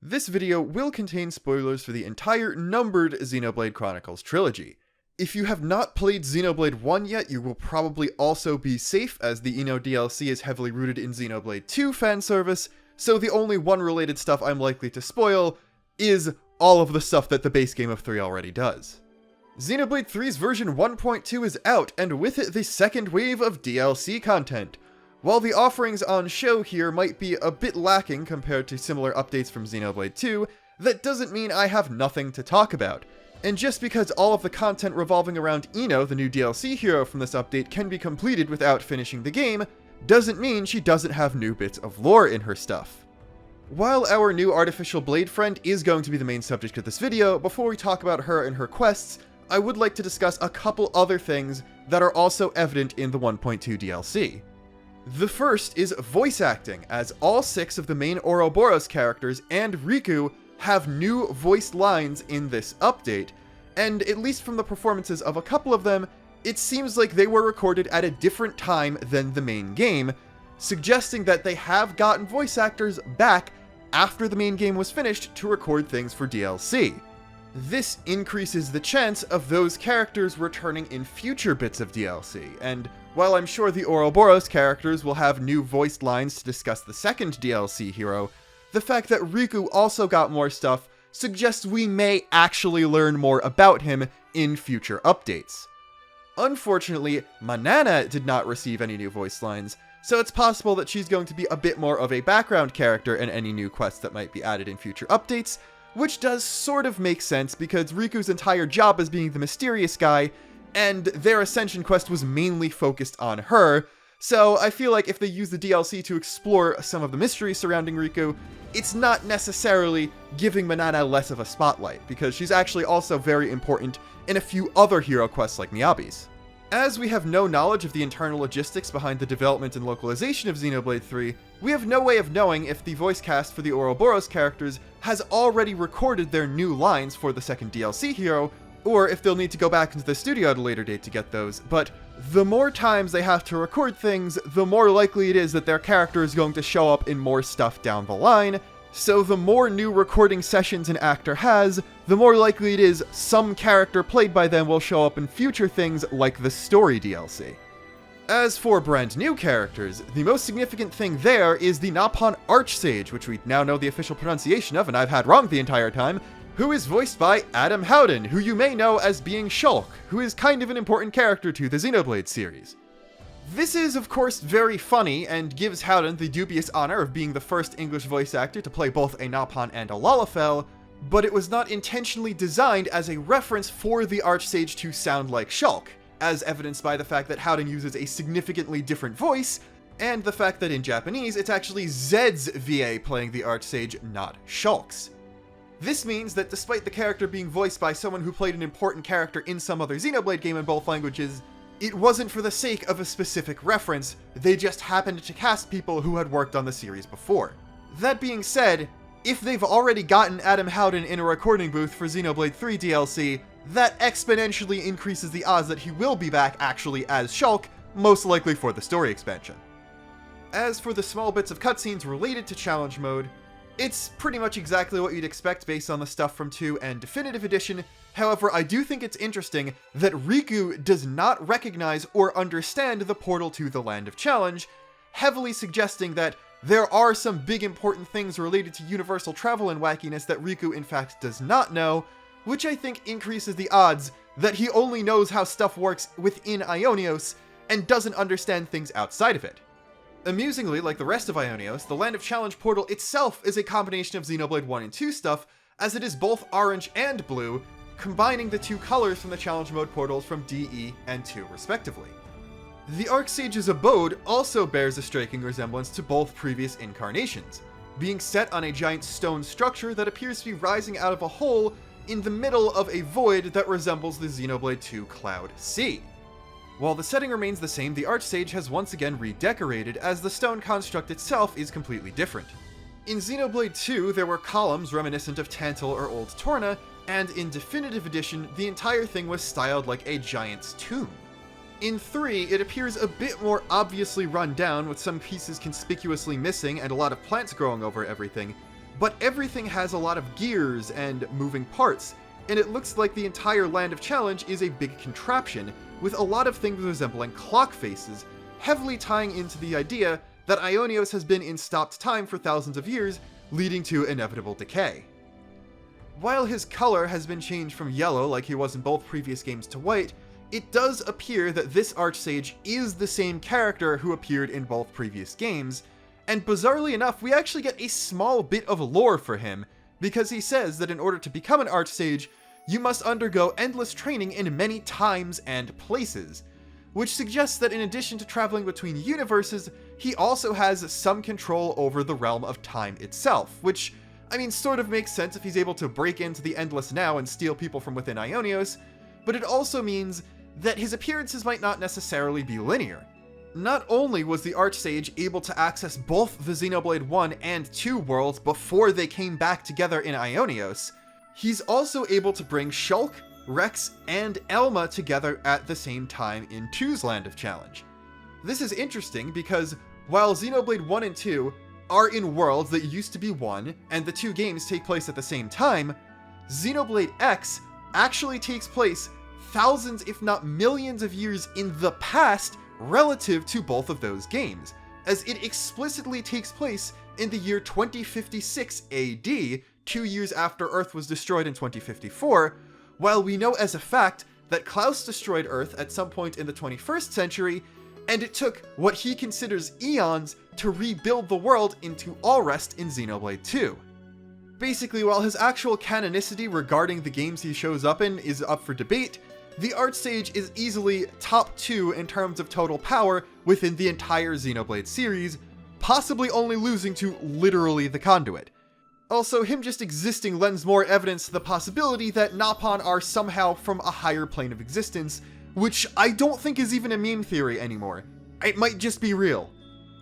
This video will contain spoilers for the entire numbered Xenoblade Chronicles trilogy. If you have not played Xenoblade 1 yet, you will probably also be safe, as the Ino DLC is heavily rooted in Xenoblade 2 fanservice, so the only one-related stuff I'm likely to spoil is all of the stuff that the base game of 3 already does. Xenoblade 3's version 1.2 is out, and with it the second wave of DLC content. While the offerings on show here might be a bit lacking compared to similar updates from Xenoblade 2, that doesn't mean I have nothing to talk about. And just because all of the content revolving around Ino, the new DLC hero from this update, can be completed without finishing the game, doesn't mean she doesn't have new bits of lore in her stuff. While our new artificial blade friend is going to be the main subject of this video, before we talk about her and her quests, I would like to discuss a couple other things that are also evident in the 1.2 DLC. The first is voice acting, as all 6 of the main Ouroboros characters and Riku have new voiced lines in this update, and at least from the performances of a couple of them, it seems like they were recorded at a different time than the main game, suggesting that they have gotten voice actors back after the main game was finished to record things for DLC. This increases the chance of those characters returning in future bits of DLC, and while I'm sure the Ouroboros characters will have new voiced lines to discuss the second DLC hero, the fact that Riku also got more stuff suggests we may actually learn more about him in future updates. Unfortunately, Manana did not receive any new voice lines, so it's possible that she's going to be a bit more of a background character in any new quests that might be added in future updates, which does sort of make sense because Riku's entire job is being the mysterious guy, and their Ascension Quest was mainly focused on her, so I feel like if they use the DLC to explore some of the mystery surrounding Riku, it's not necessarily giving Manana less of a spotlight, because she's actually also very important in a few other hero quests like Miyabi's. As we have no knowledge of the internal logistics behind the development and localization of Xenoblade 3, we have no way of knowing if the voice cast for the Ouroboros characters has already recorded their new lines for the second DLC hero, or if they'll need to go back into the studio at a later date to get those, but the more times they have to record things, the more likely it is that their character is going to show up in more stuff down the line, so the more new recording sessions an actor has, the more likely it is some character played by them will show up in future things like the story DLC. As for brand new characters, the most significant thing there is the Napon Archsage, which we now know the official pronunciation of and I've had wrong the entire time, who is voiced by Adam Howden, who you may know as being Shulk, who is kind of an important character to the Xenoblade series. This is, of course, very funny, and gives Howden the dubious honor of being the first English voice actor to play both a Napon and a Lalafell, but it was not intentionally designed as a reference for the Archsage to sound like Shulk, as evidenced by the fact that Howden uses a significantly different voice, and the fact that in Japanese it's actually Zed's VA playing the Archsage, not Shulk's. This means that despite the character being voiced by someone who played an important character in some other Xenoblade game in both languages, it wasn't for the sake of a specific reference, they just happened to cast people who had worked on the series before. That being said, if they've already gotten Adam Howden in a recording booth for Xenoblade 3 DLC, that exponentially increases the odds that he will be back actually as Shulk, most likely for the story expansion. As for the small bits of cutscenes related to Challenge Mode, it's pretty much exactly what you'd expect based on the stuff from 2 and Definitive Edition. However, I do think it's interesting that Riku does not recognize or understand the portal to the Land of Challenge, heavily suggesting that there are some big important things related to universal travel and wackiness that Riku in fact does not know, which I think increases the odds that he only knows how stuff works within Ionios and doesn't understand things outside of it. Amusingly, like the rest of Ionios, the Land of Challenge portal itself is a combination of Xenoblade 1 and 2 stuff, as it is both orange and blue, combining the 2 colors from the Challenge Mode portals from D, E, and 2 respectively. The Archsage's abode also bears a striking resemblance to both previous incarnations, being set on a giant stone structure that appears to be rising out of a hole in the middle of a void that resembles the Xenoblade 2 Cloud Sea. While the setting remains the same, the Archsage has once again redecorated, as the stone construct itself is completely different. In Xenoblade 2, there were columns reminiscent of Tantal or Old Torna, and in Definitive Edition, the entire thing was styled like a giant's tomb. In 3, it appears a bit more obviously run down, with some pieces conspicuously missing and a lot of plants growing over everything, but everything has a lot of gears and moving parts, and it looks like the entire Land of Challenge is a big contraption, with a lot of things resembling clock faces, heavily tying into the idea that Ionios has been in stopped time for thousands of years, leading to inevitable decay. While his color has been changed from yellow like he was in both previous games to white, it does appear that this Archsage is the same character who appeared in both previous games, and bizarrely enough, we actually get a small bit of lore for him, because he says that in order to become an Archsage, you must undergo endless training in many times and places, which suggests that in addition to traveling between universes, he also has some control over the realm of time itself, which, I mean, sort of makes sense if he's able to break into the Endless Now and steal people from within Ionios, but it also means that his appearances might not necessarily be linear. Not only was the Archsage able to access both the Xenoblade 1 and 2 worlds before they came back together in Ionios, he's also able to bring Shulk, Rex, and Elma together at the same time in 2's Land of Challenge. This is interesting because while Xenoblade 1 and 2 are in worlds that used to be one, and the two games take place at the same time, Xenoblade X actually takes place thousands if not millions of years in the past relative to both of those games, as it explicitly takes place in the year 2056 AD, 2 years after Earth was destroyed in 2054, while we know as a fact that Klaus destroyed Earth at some point in the 21st century, and it took what he considers eons to rebuild the world into Allrest in Xenoblade 2. Basically, while his actual canonicity regarding the games he shows up in is up for debate, the Archsage is easily top 2 in terms of total power within the entire Xenoblade series, possibly only losing to literally the Conduit. Also, him just existing lends more evidence to the possibility that Nopon are somehow from a higher plane of existence, which I don't think is even a meme theory anymore. It might just be real.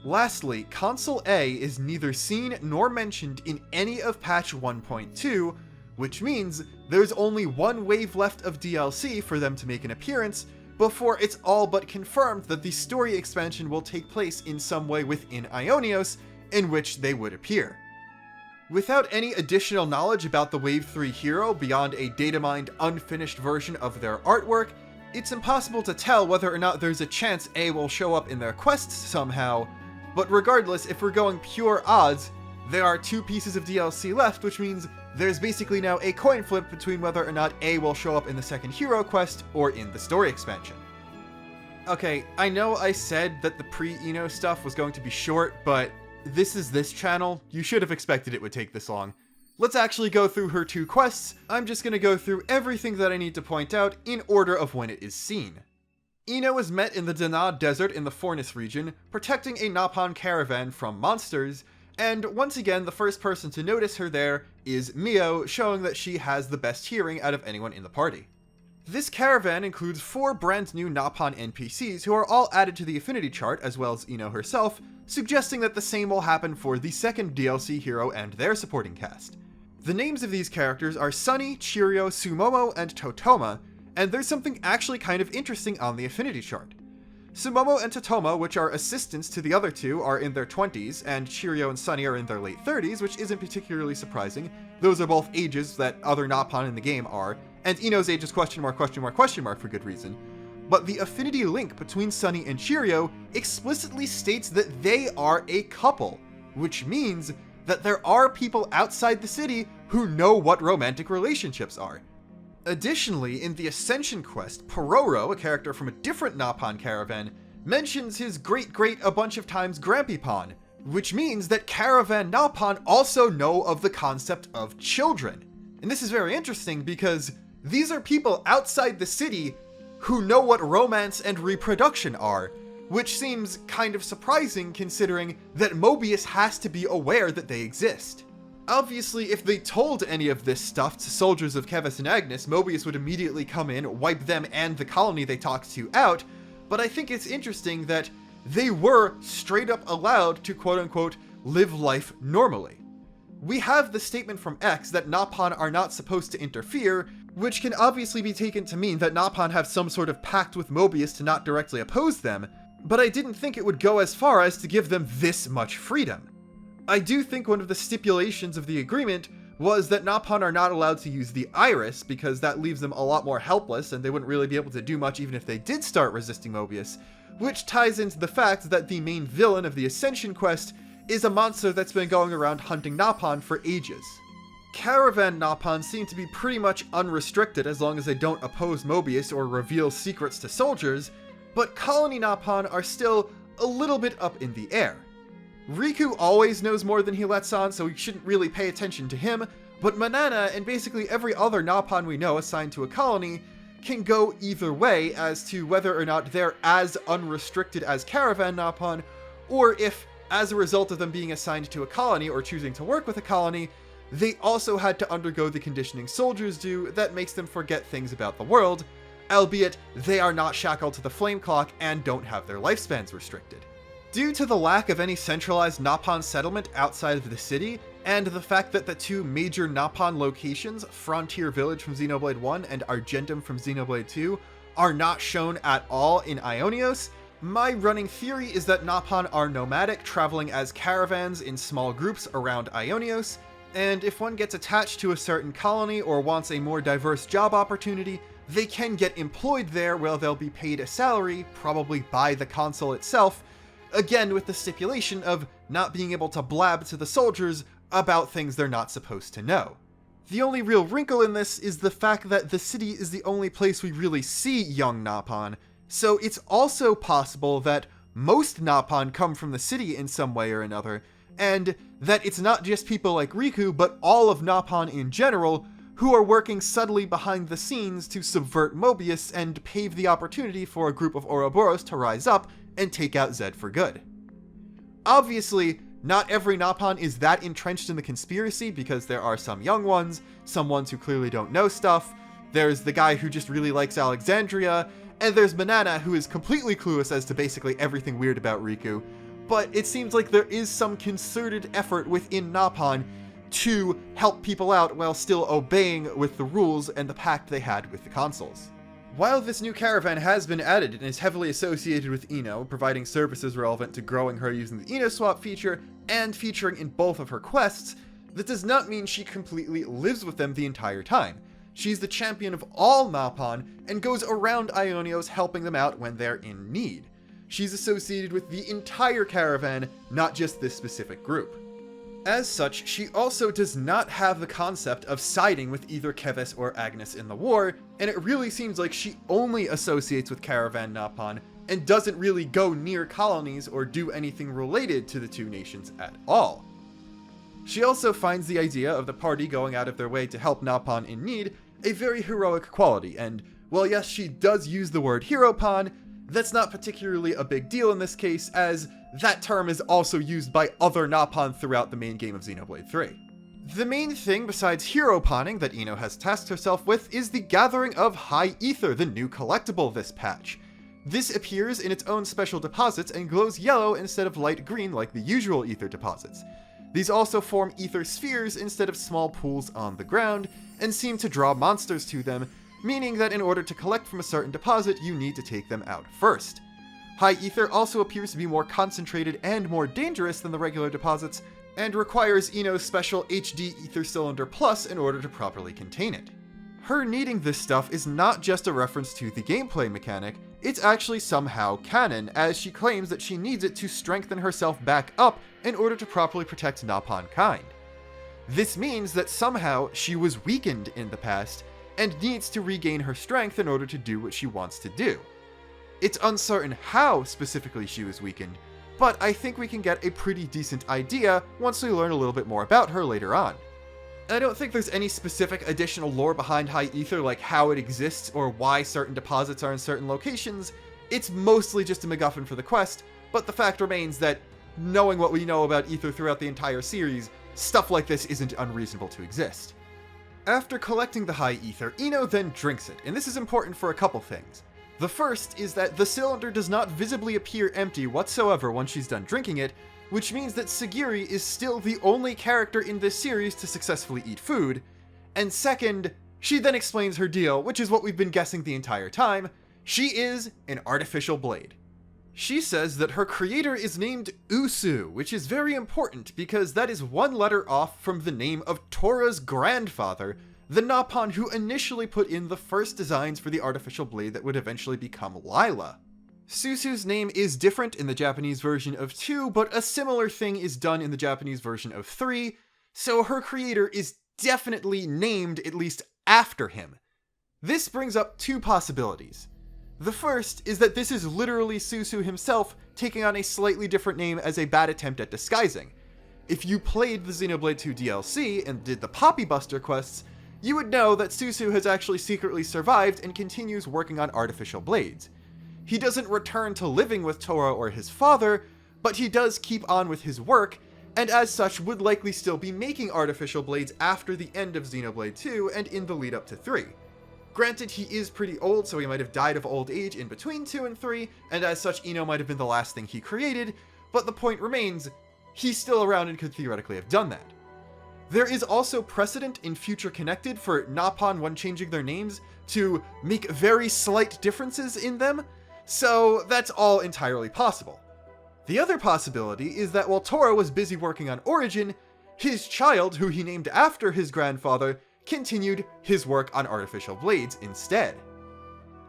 Lastly, Console A is neither seen nor mentioned in any of patch 1.2, which means there's only one wave left of DLC for them to make an appearance before it's all but confirmed that the story expansion will take place in some way within Ionios in which they would appear. Without any additional knowledge about the Wave 3 hero beyond a data-mined, unfinished version of their artwork, it's impossible to tell whether or not there's a chance A will show up in their quests somehow, but regardless, if we're going pure odds, there are 2 pieces of DLC left, which means there's basically now a coin flip between whether or not A will show up in the second hero quest or in the story expansion. Okay, I know I said that the pre-Eno stuff was going to be short, but this is this channel. You should have expected it would take this long. Let's actually go through her 2 quests. I'm just gonna go through everything that I need to point out in order of when it is seen. Eno is met in the Dana Desert in the Fornis region, protecting a Nopon caravan from monsters, and once again the first person to notice her there is Mio, showing that she has the best hearing out of anyone in the party. This caravan includes 4 brand new Nopon NPCs who are all added to the affinity chart, as well as Eno herself, suggesting that the same will happen for the second DLC hero and their supporting cast. The names of these characters are Sunny, Chirio, Sumomo, and Totoma, and there's something actually kind of interesting on the affinity chart. Sumomo and Totoma, which are assistants to the other 2, are in their 20s, and Chirio and Sunny are in their late 30s, which isn't particularly surprising. Those are both ages that other Nopon in the game are, and Eno's age is question mark for good reason. But the affinity link between Sunny and Chirio explicitly states that they are a couple, which means that there are people outside the city who know what romantic relationships are. Additionally, in the Ascension Quest, Pororo, a character from a different Nopon caravan, mentions his great a bunch of times Grampypon, which means that caravan Nopon also know of the concept of children. And this is very interesting because these are people outside the city who know what romance and reproduction are, which seems kind of surprising considering that Mobius has to be aware that they exist. Obviously, if they told any of this stuff to soldiers of Kevis and Agnes, Mobius would immediately come in, wipe them and the colony they talked to out, but I think it's interesting that they were straight up allowed to quote-unquote live life normally. We have the statement from X that Nopon are not supposed to interfere, which can obviously be taken to mean that Nopon have some sort of pact with Mobius to not directly oppose them, but I didn't think it would go as far as to give them this much freedom. I do think one of the stipulations of the agreement was that Nopon are not allowed to use the Iris, because that leaves them a lot more helpless and they wouldn't really be able to do much even if they did start resisting Mobius, which ties into the fact that the main villain of the Ascension Quest is a monster that's been going around hunting Nopon for ages. Caravan Nopon seem to be pretty much unrestricted as long as they don't oppose Mobius or reveal secrets to soldiers, but Colony Nopon are still a little bit up in the air. Riku always knows more than he lets on, so we shouldn't really pay attention to him, but Manana and basically every other Nopon we know assigned to a colony can go either way as to whether or not they're as unrestricted as Caravan Nopon, or if, as a result of them being assigned to a colony or choosing to work with a colony, they also had to undergo the conditioning soldiers do that makes them forget things about the world, albeit they are not shackled to the flame clock and don't have their lifespans restricted. Due to the lack of any centralized Nopon settlement outside of the city, and the fact that the two major Nopon locations, Frontier Village from Xenoblade 1 and Argentum from Xenoblade 2, are not shown at all in Ionios, my running theory is that Nopon are nomadic, traveling as caravans in small groups around Ionios, and if one gets attached to a certain colony or wants a more diverse job opportunity, they can get employed there where they'll be paid a salary, probably by the console itself, again with the stipulation of not being able to blab to the soldiers about things they're not supposed to know. The only real wrinkle in this is the fact that the city is the only place we really see young Nopon, so it's also possible that most Nopon come from the city in some way or another, and that it's not just people like Riku, but all of Nopon in general, who are working subtly behind the scenes to subvert Mobius and pave the opportunity for a group of Ouroboros to rise up and take out Zed for good. Obviously, not every Nopon is that entrenched in the conspiracy, because there are some young ones, some ones who clearly don't know stuff, there's the guy who just really likes Alexandria, and there's Manana, who is completely clueless as to basically everything weird about Riku, but it seems like there is some concerted effort within Nopon to help people out while still obeying with the rules and the pact they had with the consuls. While this new caravan has been added and is heavily associated with Ino, providing services relevant to growing her using the Ino swap feature and featuring in both of her quests, that does not mean she completely lives with them the entire time. She's the champion of all Nopon and goes around Ionios helping them out when they're in need. She's associated with the entire caravan, not just this specific group. As such, she also does not have the concept of siding with either Keves or Agnes in the war, and it really seems like she only associates with Caravan Nopon and doesn't really go near colonies or do anything related to the two nations at all. She also finds the idea of the party going out of their way to help Nopon in need a very heroic quality, and while yes, she does use the word Heropon, that's not particularly a big deal in this case, as that term is also used by other Nopon throughout the main game of Xenoblade 3. The main thing besides Heroponing that Ino has tasked herself with is the gathering of High Ether, the new collectible this patch. This appears in its own special deposits and glows yellow instead of light green like the usual ether deposits. These also form ether spheres instead of small pools on the ground, and seem to draw monsters to them, meaning that in order to collect from a certain deposit, you need to take them out first. High Ether also appears to be more concentrated and more dangerous than the regular deposits, and requires Ino's special HD Ether Cylinder Plus in order to properly contain it. Her needing this stuff is not just a reference to the gameplay mechanic, it's actually somehow canon, as she claims that she needs it to strengthen herself back up in order to properly protect Nopon kind. This means that somehow she was weakened in the past, and needs to regain her strength in order to do what she wants to do. It's uncertain how specifically she was weakened, but I think we can get a pretty decent idea once we learn a little bit more about her later on. I don't think there's any specific additional lore behind High Ether, like how it exists or why certain deposits are in certain locations. It's mostly just a MacGuffin for the quest, but the fact remains that, knowing what we know about Ether throughout the entire series, stuff like this isn't unreasonable to exist. After collecting the High Ether, Ino then drinks it, and this is important for a couple things. The first is that the cylinder does not visibly appear empty whatsoever once she's done drinking it, which means that Sagiri is still the only character in this series to successfully eat food. And second, she then explains her deal, which is what we've been guessing the entire time. She is an artificial blade. She says that her creator is named Usu, which is very important because that is one letter off from the name of Tora's grandfather, the Nopon who initially put in the first designs for the artificial blade that would eventually become Lila. Susu's name is different in the Japanese version of 2, but a similar thing is done in the Japanese version of 3, so her creator is definitely named at least after him. This brings up two possibilities. The first is that this is literally Susu himself taking on a slightly different name as a bad attempt at disguising. If you played the Xenoblade 2 DLC and did the Poppy Buster quests, you would know that Susu has actually secretly survived and continues working on artificial blades. He doesn't return to living with Tora or his father, but he does keep on with his work, and as such would likely still be making artificial blades after the end of Xenoblade 2 and in the lead up to 3. Granted, he is pretty old, so he might have died of old age in between 2 and 3, and as such Ino might have been the last thing he created, but the point remains, he's still around and could theoretically have done that. There is also precedent in Future Connected for Nopon, when changing their names, to make very slight differences in them, so that's all entirely possible. The other possibility is that while Tora was busy working on Origin, his child, who he named after his grandfather, continued his work on artificial blades instead.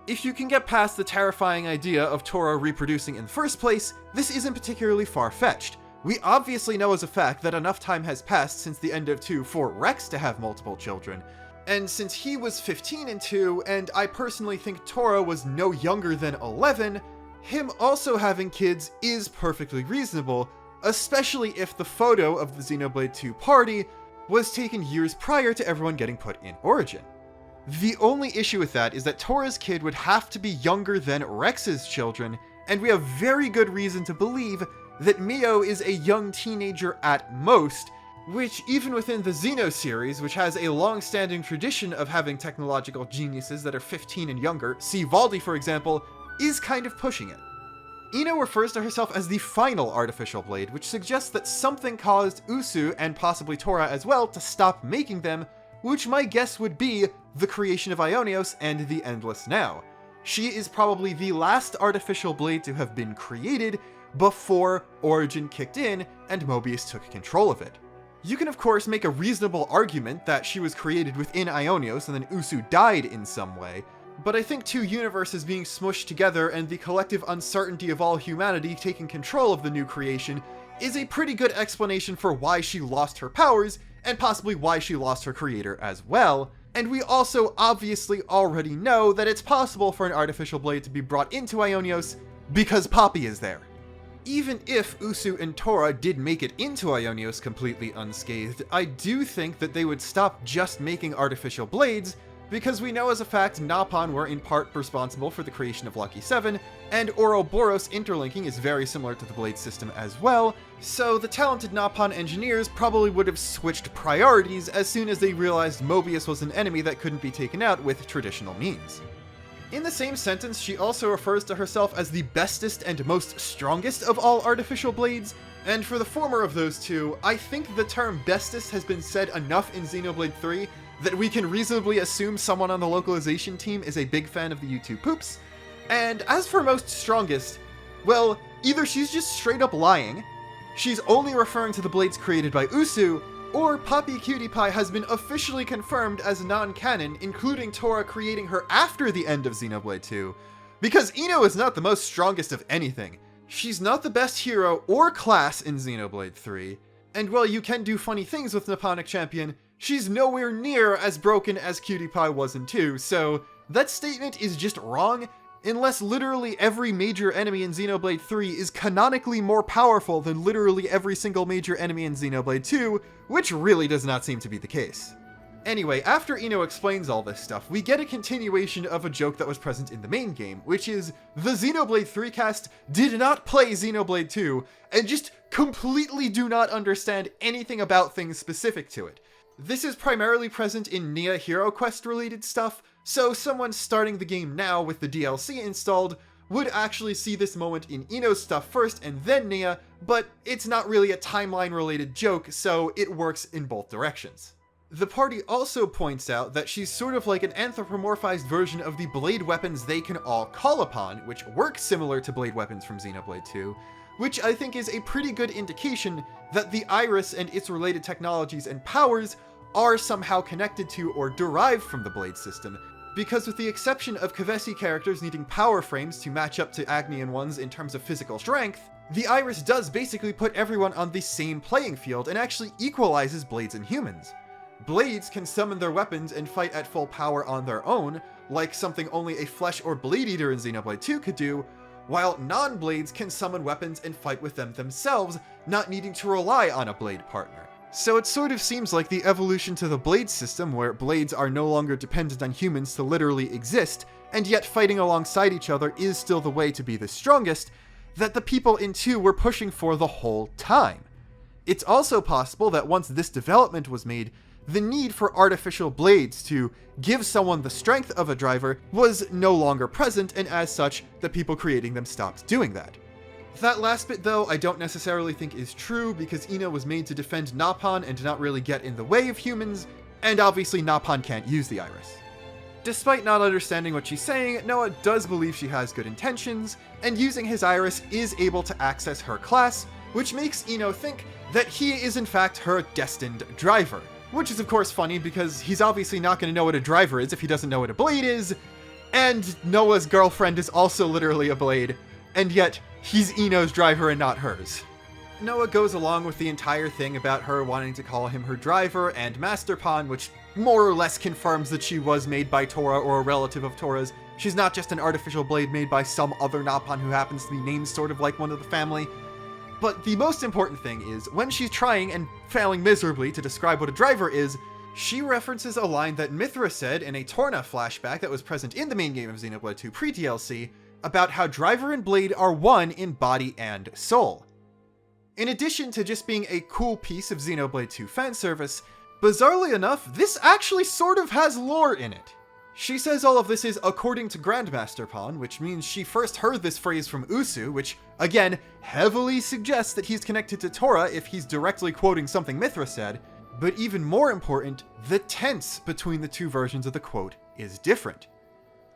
If you can get past the terrifying idea of Tora reproducing in the first place, this isn't particularly far-fetched. We obviously know as a fact that enough time has passed since the end of 2 for Rex to have multiple children, and since he was 15 in 2, and I personally think Tora was no younger than 11, him also having kids is perfectly reasonable, especially if the photo of the Xenoblade 2 party was taken years prior to everyone getting put in Origin. The only issue with that is that Tora's kid would have to be younger than Rex's children, and we have very good reason to believe that Mio is a young teenager at most, which even within the Xeno series, which has a long-standing tradition of having technological geniuses that are 15 and younger, see Valdi for example, is kind of pushing it. Ino refers to herself as the final artificial blade, which suggests that something caused Usu, and possibly Tora as well, to stop making them, which my guess would be the creation of Ionios and the Endless Now. She is probably the last artificial blade to have been created before Origin kicked in and Mobius took control of it. You can of course make a reasonable argument that she was created within Ionios and then Usu died in some way, but I think two universes being smushed together and the collective uncertainty of all humanity taking control of the new creation is a pretty good explanation for why she lost her powers, and possibly why she lost her creator as well. And we also obviously already know that it's possible for an artificial blade to be brought into Ionios because Poppy is there. Even if Usu and Tora did make it into Ionios completely unscathed, I do think that they would stop just making artificial blades, because we know as a fact Nopon were in part responsible for the creation of Lucky 7, and Ouroboros interlinking is very similar to the blade system as well, so the talented Nopon engineers probably would have switched priorities as soon as they realized Mobius was an enemy that couldn't be taken out with traditional means. In the same sentence, she also refers to herself as the bestest and most strongest of all artificial blades, and for the former of those two, I think the term bestest has been said enough in Xenoblade 3 that we can reasonably assume someone on the localization team is a big fan of the YouTube poops. And as for most strongest, well, either she's just straight up lying, she's only referring to the blades created by Usu, or Poppy Cutie Pie has been officially confirmed as non-canon, including Tora creating her after the end of Xenoblade 2, because Ino is not the most strongest of anything. She's not the best hero or class in Xenoblade 3, and while you can do funny things with Nipponic Champion, she's nowhere near as broken as Cutie Pie was in 2, so that statement is just wrong, unless literally every major enemy in Xenoblade 3 is canonically more powerful than literally every single major enemy in Xenoblade 2, which really does not seem to be the case. Anyway, after Ino explains all this stuff, we get a continuation of a joke that was present in the main game, which is the Xenoblade 3 cast did not play Xenoblade 2, and just completely do not understand anything about things specific to it. This is primarily present in Nia Hero Quest related stuff, so someone starting the game now with the DLC installed would actually see this moment in Ino's stuff first and then Nia, but it's not really a timeline related joke, so it works in both directions. The party also points out that she's sort of like an anthropomorphized version of the blade weapons they can all call upon, which work similar to blade weapons from Xenoblade 2, which I think is a pretty good indication that the Iris and its related technologies and powers are somehow connected to or derived from the blade system, because with the exception of Kavesi characters needing power frames to match up to Agnian ones in terms of physical strength, the Iris does basically put everyone on the same playing field and actually equalizes blades and humans. Blades can summon their weapons and fight at full power on their own, like something only a Flesh or Blade Eater in Xenoblade 2 could do, while non-blades can summon weapons and fight with them themselves, not needing to rely on a blade partner. So it sort of seems like the evolution to the blade system, where blades are no longer dependent on humans to literally exist, and yet fighting alongside each other is still the way to be the strongest, that the people in 2 were pushing for the whole time. It's also possible that once this development was made, the need for artificial blades to give someone the strength of a driver was no longer present, and as such, the people creating them stopped doing that. That last bit, though, I don't necessarily think is true, because Ino was made to defend Nappan and not really get in the way of humans, and obviously Nappan can't use the Iris. Despite not understanding what she's saying, Noah does believe she has good intentions, and using his Iris is able to access her class, which makes Ino think that he is in fact her destined driver. Which is of course funny, because he's obviously not going to know what a driver is if he doesn't know what a blade is, and Noah's girlfriend is also literally a blade, and yet he's Ino's driver and not hers. Noah goes along with the entire thing about her wanting to call him her driver and Master Pawn, which more or less confirms that she was made by Tora or a relative of Tora's. She's not just an artificial blade made by some other Nappan who happens to be named sort of like one of the family. But the most important thing is, when she's trying and failing miserably to describe what a driver is, she references a line that Mithra said in a Torna flashback that was present in the main game of Xenoblade 2 pre-DLC, about how driver and blade are one in body and soul. In addition to just being a cool piece of Xenoblade 2 fanservice, bizarrely enough, this actually sort of has lore in it. She says all of this is according to Grandmaster Pawn, which means she first heard this phrase from Usu, which, again, heavily suggests that he's connected to Tora if he's directly quoting something Mithra said, but even more important, the tense between the two versions of the quote is different.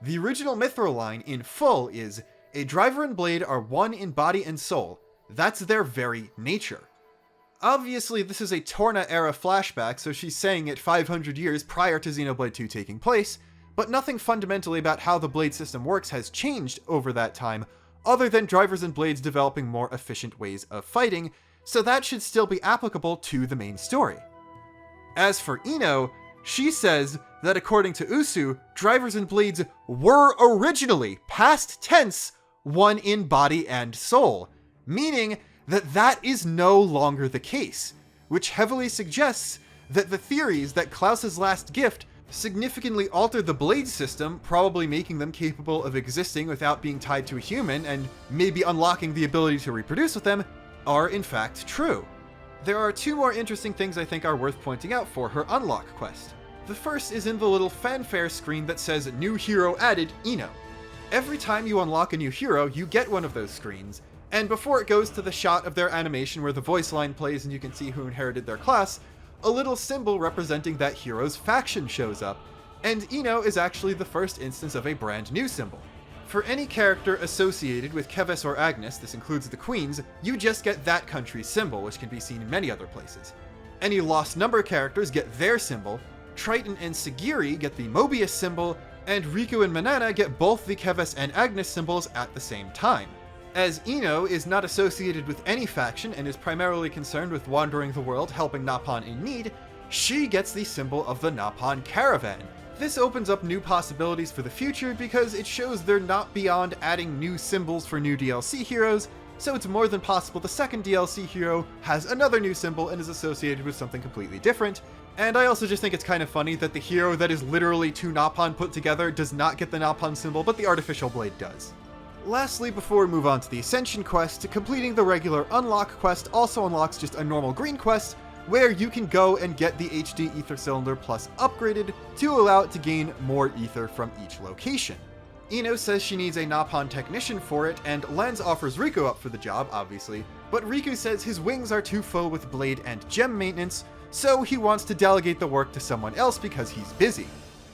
The original Mithra line in full is, "A driver and blade are one in body and soul. That's their very nature." Obviously, this is a Torna-era flashback, so she's saying it 500 years prior to Xenoblade 2 taking place, but nothing fundamentally about how the blade system works has changed over that time, other than drivers and blades developing more efficient ways of fighting, so that should still be applicable to the main story. As for Ino, she says that according to Usu, drivers and blades were originally, past tense, one in body and soul, meaning that that is no longer the case, which heavily suggests that the theories that Klaus's last gift significantly altered the blade system, probably making them capable of existing without being tied to a human and maybe unlocking the ability to reproduce with them, are in fact true. There are 2 more interesting things I think are worth pointing out for her unlock quest. The first is in the little fanfare screen that says "New Hero Added, Ino." Every time you unlock a new hero, you get one of those screens, and before it goes to the shot of their animation where the voice line plays and you can see who inherited their class, a little symbol representing that hero's faction shows up, and Ino is actually the first instance of a brand new symbol. For any character associated with Keves or Agnes, this includes the queens, you just get that country's symbol, which can be seen in many other places. Any Lost Number characters get their symbol, Triton and Sagiri get the Mobius symbol, and Riku and Manana get both the Keves and Agnes symbols at the same time. As Ino is not associated with any faction and is primarily concerned with wandering the world helping Nappan in need, she gets the symbol of the Nappan Caravan. This opens up new possibilities for the future because it shows they're not beyond adding new symbols for new DLC heroes, so it's more than possible the second DLC hero has another new symbol and is associated with something completely different. And I also just think it's kind of funny that the hero that is literally 2 Nappan put together does not get the Nappan symbol, but the artificial blade does. Lastly, before we move on to the Ascension Quest, completing the regular Unlock quest also unlocks just a normal green quest, where you can go and get the HD Ether Cylinder Plus upgraded to allow it to gain more ether from each location. Ino says she needs a Nappan technician for it, and Lens offers Riku up for the job, obviously, but Riku says his wings are too full with blade and gem maintenance, so he wants to delegate the work to someone else because he's busy.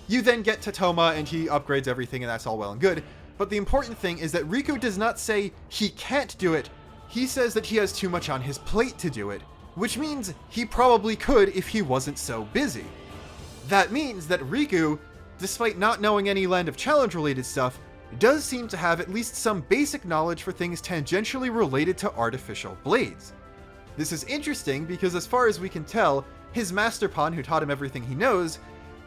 You then get Totoma and he upgrades everything, and that's all well and good, but the important thing is that Riku does not say he can't do it, he says that he has too much on his plate to do it, which means he probably could if he wasn't so busy. That means that Riku, despite not knowing any Land of Challenge related stuff, does seem to have at least some basic knowledge for things tangentially related to artificial blades. This is interesting because as far as we can tell, his master pawn who taught him everything he knows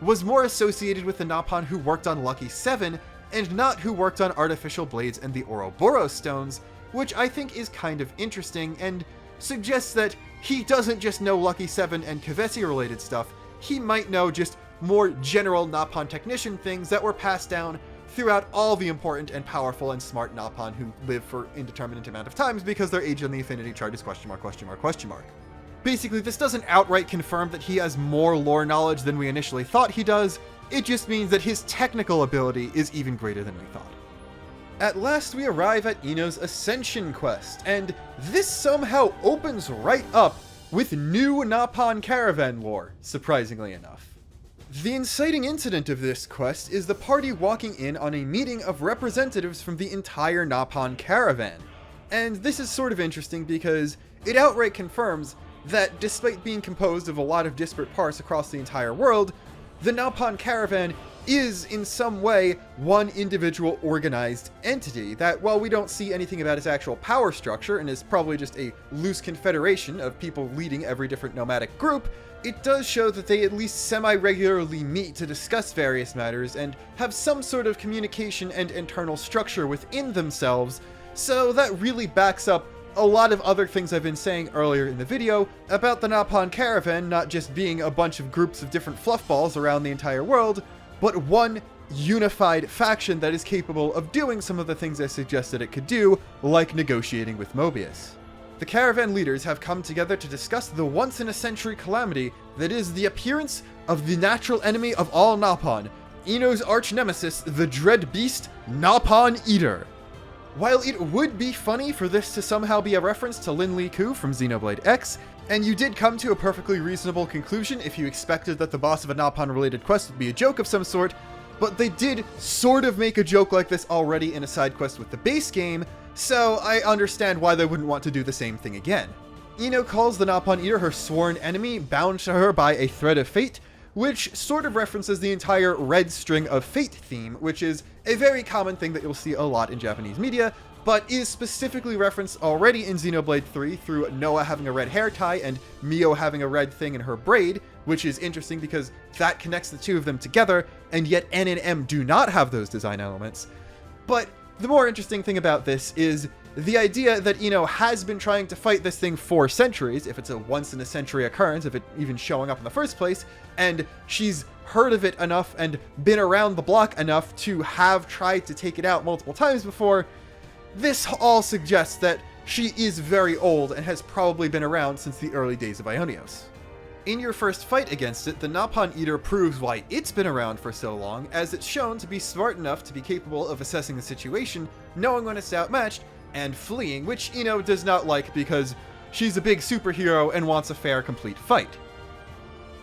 was more associated with the Napan who worked on Lucky 7 and not who worked on artificial blades and the Ouroboros stones, which I think is kind of interesting and suggests that he doesn't just know Lucky 7 and Kavesi related stuff, he might know just more general Napan technician things that were passed down throughout all the important and powerful and smart Napan who live for indeterminate amount of times because their age on the affinity chart is question mark, question mark, question mark. Basically, this doesn't outright confirm that he has more lore knowledge than we initially thought he does, it just means that his technical ability is even greater than we thought. At last we arrive at Ino's Ascension Quest, and this somehow opens right up with new Napan caravan lore, surprisingly enough. The inciting incident of this quest is the party walking in on a meeting of representatives from the entire Napan caravan, and this is sort of interesting because it outright confirms that despite being composed of a lot of disparate parts across the entire world, the Napan caravan is in some way one individual organized entity that, while we don't see anything about its actual power structure and is probably just a loose confederation of people leading every different nomadic group, it does show that they at least semi-regularly meet to discuss various matters and have some sort of communication and internal structure within themselves, so that really backs up a lot of other things I've been saying earlier in the video about the Napan caravan not just being a bunch of groups of different fluffballs around the entire world, but one unified faction that is capable of doing some of the things I suggested it could do, like negotiating with Mobius. The caravan leaders have come together to discuss the once-in-a-century calamity that is the appearance of the natural enemy of all Napan, Ino's arch-nemesis, the dread beast, Napan Eater. While it would be funny for this to somehow be a reference to Lin Li Ku from Xenoblade X, and you did come to a perfectly reasonable conclusion if you expected that the boss of a Napan-related quest would be a joke of some sort, but they did sort of make a joke like this already in a side quest with the base game, so I understand why they wouldn't want to do the same thing again. Ino calls the Napan Eater her sworn enemy, bound to her by a thread of fate, which sort of references the entire red string of fate theme, which is a very common thing that you'll see a lot in Japanese media, but is specifically referenced already in Xenoblade 3 through Noah having a red hair tie and Mio having a red thing in her braid, which is interesting because that connects the two of them together, and yet N and M do not have those design elements. But the more interesting thing about this is the idea that Ino has been trying to fight this thing for centuries, if it's a once-in-a-century occurrence, if it even showing up in the first place, and she's heard of it enough and been around the block enough to have tried to take it out multiple times before. This all suggests that she is very old and has probably been around since the early days of Ionios. In your first fight against it, the Napan Eater proves why it's been around for so long, as it's shown to be smart enough to be capable of assessing the situation, knowing when it's outmatched, and fleeing, which Ino does not like because she's a big superhero and wants a fair, complete fight.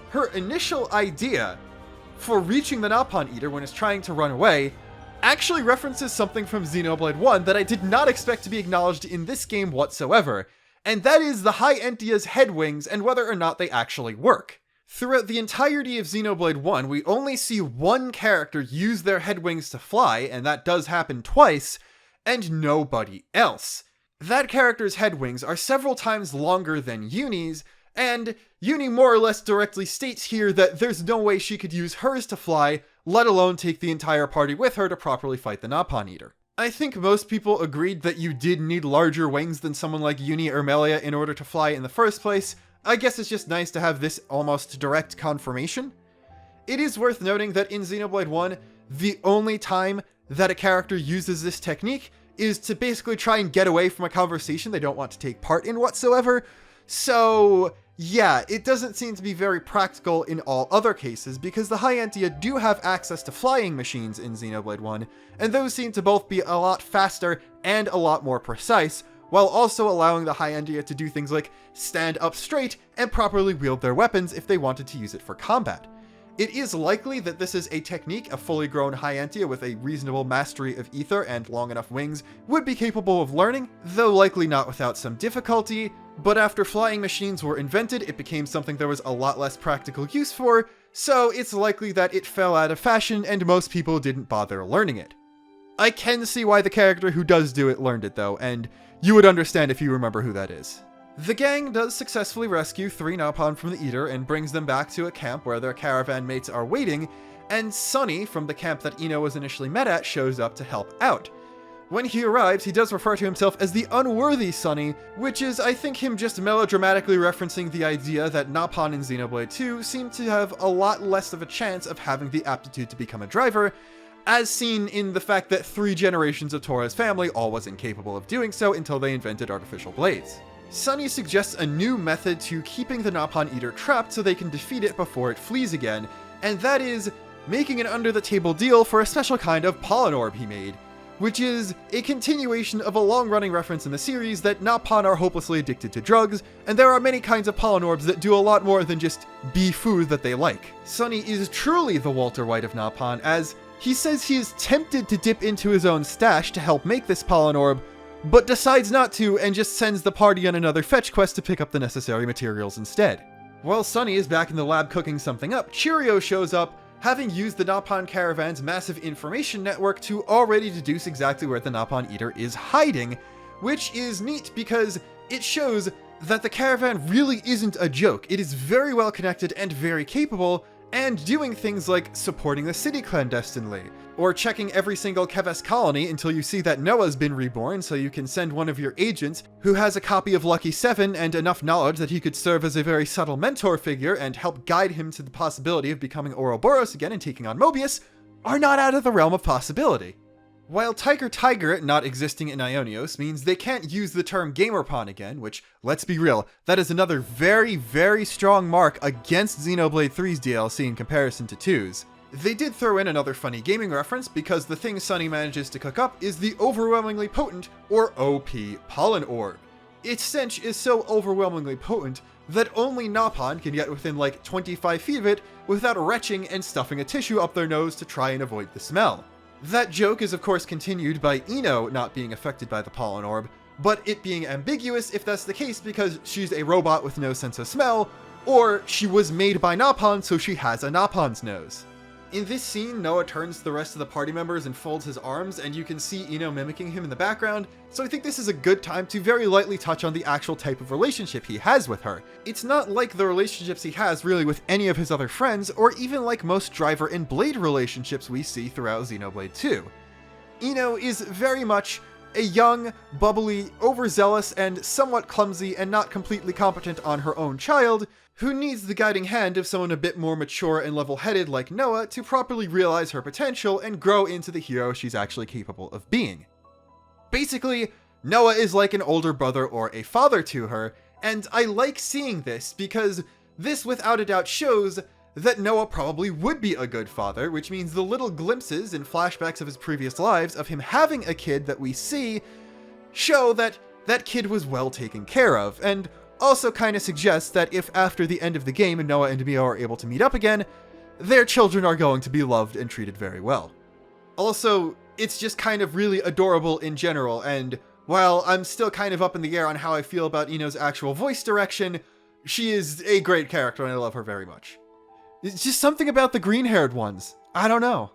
Her initial idea for reaching the Napan Eater when it's trying to run away actually references something from Xenoblade 1 that I did not expect to be acknowledged in this game whatsoever, and that is the High Entia's head wings and whether or not they actually work. Throughout the entirety of Xenoblade 1, we only see one character use their head wings to fly, and that does happen twice, and nobody else. That character's head wings are several times longer than Uni's, and Uni more or less directly states here that there's no way she could use hers to fly, let alone take the entire party with her to properly fight the Napan Eater. I think most people agreed that you did need larger wings than someone like Uni or Melia in order to fly in the first place. I guess it's just nice to have this almost direct confirmation. It is worth noting that in Xenoblade 1, the only time that a character uses this technique is to basically try and get away from a conversation they don't want to take part in whatsoever. So yeah, it doesn't seem to be very practical in all other cases, because the High Entia do have access to flying machines in Xenoblade 1, and those seem to both be a lot faster and a lot more precise, while also allowing the High-Endia to do things like stand up straight and properly wield their weapons if they wanted to use it for combat. It is likely that this is a technique a fully grown High-Endia with a reasonable mastery of ether and long enough wings would be capable of learning, though likely not without some difficulty, but after flying machines were invented, it became something there was a lot less practical use for, so it's likely that it fell out of fashion and most people didn't bother learning it. I can see why the character who does do it learned it though, and you would understand if you remember who that is. The gang does successfully rescue 3 Napon from the Eater and brings them back to a camp where their caravan mates are waiting, and Sunny from the camp that Ino was initially met at shows up to help out. When he arrives, he does refer to himself as the unworthy Sunny, which is, I think, him just melodramatically referencing the idea that Napon in Xenoblade 2 seem to have a lot less of a chance of having the aptitude to become a driver, as seen in the fact that 3 generations of Tora's family all was incapable of doing so until they invented artificial blades. Sunny suggests a new method to keeping the Napon Eater trapped so they can defeat it before it flees again, and that is making an under-the-table deal for a special kind of pollen orb he made, which is a continuation of a long-running reference in the series that Napon are hopelessly addicted to drugs, and there are many kinds of pollen orbs that do a lot more than just be food that they like. Sunny is truly the Walter White of Napon, as he says he is tempted to dip into his own stash to help make this pollen orb, but decides not to and just sends the party on another fetch quest to pick up the necessary materials instead. While Sunny is back in the lab cooking something up, Cheerio shows up, having used the Napon Caravan's massive information network to already deduce exactly where the Napon Eater is hiding, which is neat because it shows that the caravan really isn't a joke. It is very well connected and very capable, and doing things like supporting the city clandestinely, or checking every single Keves colony until you see that Noah's been reborn so you can send one of your agents who has a copy of Lucky 7 and enough knowledge that he could serve as a very subtle mentor figure and help guide him to the possibility of becoming Ouroboros again and taking on Mobius, are not out of the realm of possibility. While Tiger not existing in Ionios means they can't use the term Gamerpon again, which, let's be real, that is another very, very strong mark against Xenoblade 3's DLC in comparison to 2's. They did throw in another funny gaming reference because the thing Sunny manages to cook up is the overwhelmingly potent, or OP, pollen orb. Its stench is so overwhelmingly potent that only Napon can get within like 25 feet of it without retching and stuffing a tissue up their nose to try and avoid the smell. That joke is of course continued by Ino not being affected by the pollen orb, but it being ambiguous if that's the case because she's a robot with no sense of smell, or she was made by Napon so she has a Napon's nose. In this scene, Noah turns to the rest of the party members and folds his arms, and you can see Ino mimicking him in the background, so I think this is a good time to very lightly touch on the actual type of relationship he has with her. It's not like the relationships he has really with any of his other friends, or even like most Driver and Blade relationships we see throughout Xenoblade 2. Ino is very much a young, bubbly, overzealous, and somewhat clumsy and not completely competent on her own child, who needs the guiding hand of someone a bit more mature and level-headed like Noah to properly realize her potential and grow into the hero she's actually capable of being. Basically, Noah is like an older brother or a father to her, and I like seeing this because this without a doubt shows that Noah probably would be a good father, which means the little glimpses and flashbacks of his previous lives of him having a kid that we see show that that kid was well taken care of, and also kind of suggests that if after the end of the game Noah and Mio are able to meet up again, their children are going to be loved and treated very well. Also, it's just kind of really adorable in general, and while I'm still kind of up in the air on how I feel about Ino's actual voice direction, she is a great character and I love her very much. It's just something about the green-haired ones. I don't know.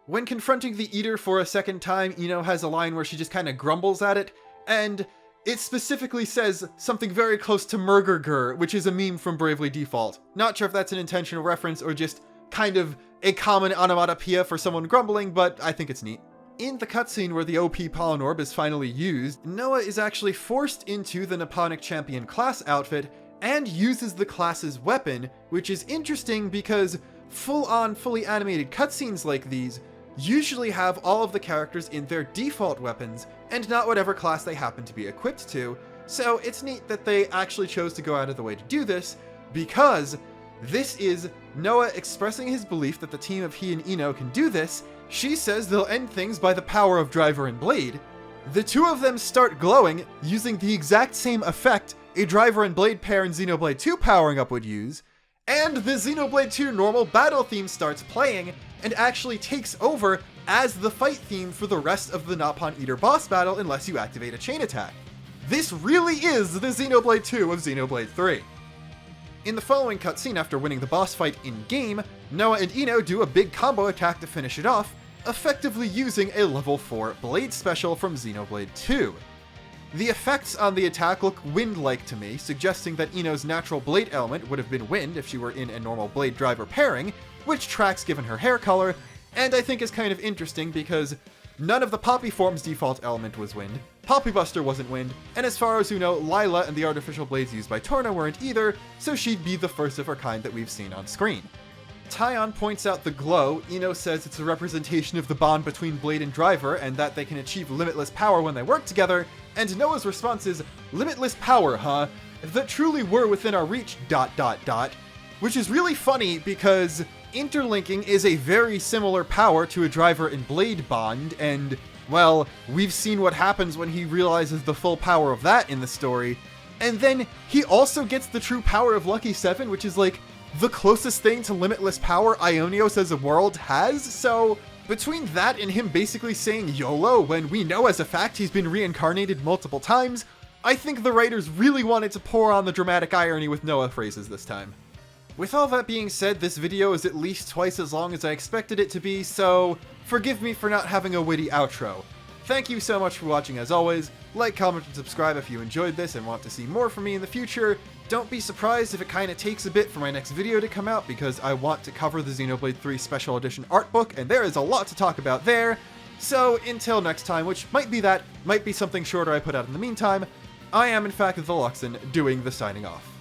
When confronting the Eater for a second time, Ino has a line where she just kind of grumbles at it, and it specifically says something very close to Murgerger, which is a meme from Bravely Default. Not sure if that's an intentional reference or just kind of a common onomatopoeia for someone grumbling, but I think it's neat. In the cutscene where the OP Pollen Orb is finally used, Noah is actually forced into the Nipponic Champion class outfit and uses the class's weapon, which is interesting because full-on, fully animated cutscenes like these usually have all of the characters in their default weapons and not whatever class they happen to be equipped to, so it's neat that they actually chose to go out of the way to do this, because this is Noah expressing his belief that the team of he and Ino can do this. She says they'll end things by the power of Driver and Blade, The two of them start glowing using the exact same effect a driver and blade pair in Xenoblade 2 powering up would use, and the Xenoblade 2 normal battle theme starts playing and actually takes over as the fight theme for the rest of the Nopon Eater boss battle unless you activate a chain attack. This really is the Xenoblade 2 of Xenoblade 3. In the following cutscene after winning the boss fight in-game, Noah and Ino do a big combo attack to finish it off, effectively using a level 4 blade special from Xenoblade 2. The effects on the attack look wind-like to me, suggesting that Ino's natural blade element would have been wind if she were in a normal blade driver pairing, which tracks given her hair color, and I think is kind of interesting because none of the Poppy form's default element was wind, Poppy Buster wasn't wind, and as far as you know, Lila and the artificial blades used by Torna weren't either, so she'd be the first of her kind that we've seen on screen. Tyon points out the glow. Ino says it's a representation of the bond between Blade and Driver, and that they can achieve limitless power when they work together, and Noah's response is, "Limitless power, huh? If that truly were within our reach, ... Which is really funny because interlinking is a very similar power to a Driver and Blade bond, and, well, we've seen what happens when he realizes the full power of that in the story. And then he also gets the true power of Lucky 7, which is like the closest thing to limitless power Ionios as a world has, so between that and him basically saying YOLO when we know as a fact he's been reincarnated multiple times, I think the writers really wanted to pour on the dramatic irony with Noah phrases this time. With all that being said, this video is at least twice as long as I expected it to be, so forgive me for not having a witty outro. Thank you so much for watching as always. Like, comment, and subscribe if you enjoyed this and want to see more from me in the future. Don't be surprised if it kinda takes a bit for my next video to come out because I want to cover the Xenoblade 3 Special Edition art book and there is a lot to talk about there. So until next time, which might be something shorter I put out in the meantime, I am in fact the Luxon doing the signing off.